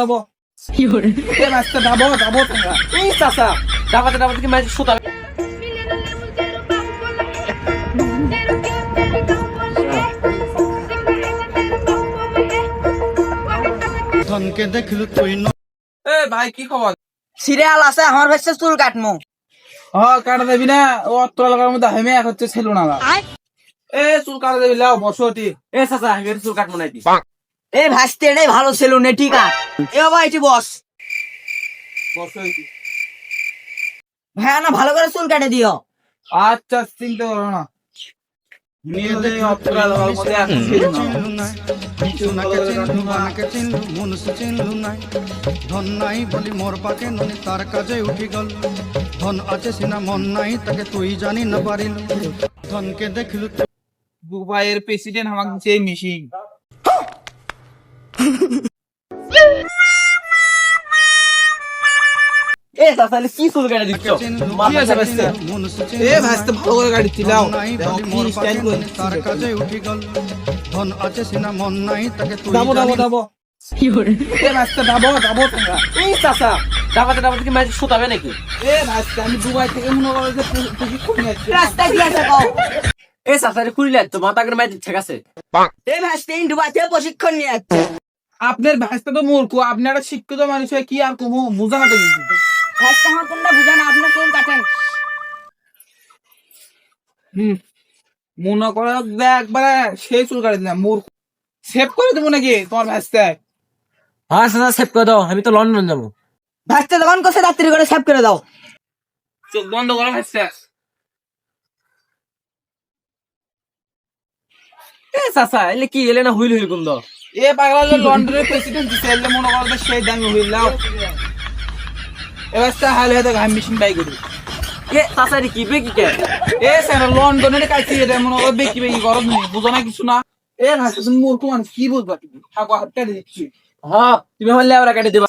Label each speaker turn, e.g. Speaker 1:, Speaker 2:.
Speaker 1: যাবো এ মাছটা যাবো তোমরা
Speaker 2: এই চাচা ডাবাতে কি মাছ সুতা
Speaker 3: ধনকে দেখলু তুই
Speaker 1: এ ভাই কি খবর?
Speaker 4: সিরিয়াল আছে আমার ভাইসে চুল কাটমু।
Speaker 1: কাটা দেবি না ও অত্র লাগার মধ্যে হেমে এক হচ্ছে ছিল না এ চুল কাটা দেবি লাও বসতি
Speaker 2: এ চাচা হেমের চুল কাটবো নাকি
Speaker 4: এই ভাসতে এটাই ভালো ছিল নে ঠিক আছে। এ বাবা এটি বস
Speaker 1: বসতি
Speaker 4: ভাইয়া না ভালো করে চুল কাটে দিও।
Speaker 1: আচ্ছা চিন্তা করো না অত্র লাগার মধ্যে এক ছিল না
Speaker 3: সোনাকে চিনলু বানাকে চিনলু মনুষ চিনলু নাই ধন নাই বলি মোর পাকে ননি তার কাজে উঠি গল ধন আছে সিনা মন নাই তাকে তুই জানি না পারিল ধনকে দেখলু
Speaker 1: দুবাইয়ের প্রেসিডেন্ট আমাকে দিচ্ছে এই মিশিং
Speaker 2: এ চাচা কি চুল কেটে দিচ্ছ
Speaker 3: মনুষ
Speaker 1: এ ভাইস্তে ভালো করে গাড়ি চিলাও
Speaker 3: নাই বলি মোর পাকে ননি তার কাজে উঠি গল ধন আছে সিনা মন নাই তাকে তুই
Speaker 1: যাবো এ ভাইস্তে যাবো তোমরা
Speaker 2: এই চাচা ডাবাতে কি মাছ সুতাবে নাকি
Speaker 1: এ ভাইস্তে আমি দুবাই থেকে মনে করো যে প্রশিক্ষণ নিয়েছি
Speaker 4: রাস্তায় দিয়ে আছে কও।
Speaker 2: এ চাচা খুললেন তো মাথা করে মাছ ঠিক আছে
Speaker 4: এই ভাসতে ইন্ডুবাতে প্রশিক্ষণ নিয়ে যাচ্ছে।
Speaker 1: আপনার ভাইস্তে তো মূর্খ আপনি একটা শিক্ষিত মানুষ হয়ে কি আর কমু বুঝা না তো কিছু
Speaker 4: ভাসতে আমার কোনটা বুঝান আপনি চুল কাটেন।
Speaker 1: মনে করো যে একবারে সেই চুল কাটি দিলাম মূর্খ সেভ করে দেবো নাকি তোমার ভাইস্তে
Speaker 2: হ্যাঁ চাচা সেভ করে দাও আমি তো লন্ডন যাবো
Speaker 4: ভাসতে যখন করছে রাত্রি করে সেভ করে দাও।
Speaker 1: চোখ বন্ধ করো ভাইস্তে
Speaker 2: এ চাচা এলে কি এলে না হুইল কুন্দ
Speaker 1: এ পাগলা লন্ডনের প্রেসিডেন্ট দিছে এলে মনে করো যে সেই দামি হইলাও এবার হালে হাতে ঘাম মেশিন বাই করি
Speaker 2: এ চাচা কি বেকি কে
Speaker 1: এ স্যার লন্ডনের কাছে এটা মনে করো বেকি বেকি গরম নেই বুঝো না কিছু না এ ভাইস্তে তুমি মূর্খ মানুষ কি বুঝবা তুমি থাকো হাতটা দিচ্ছি
Speaker 2: হ্যাঁ তুমি হলে আবার কেটে দেবা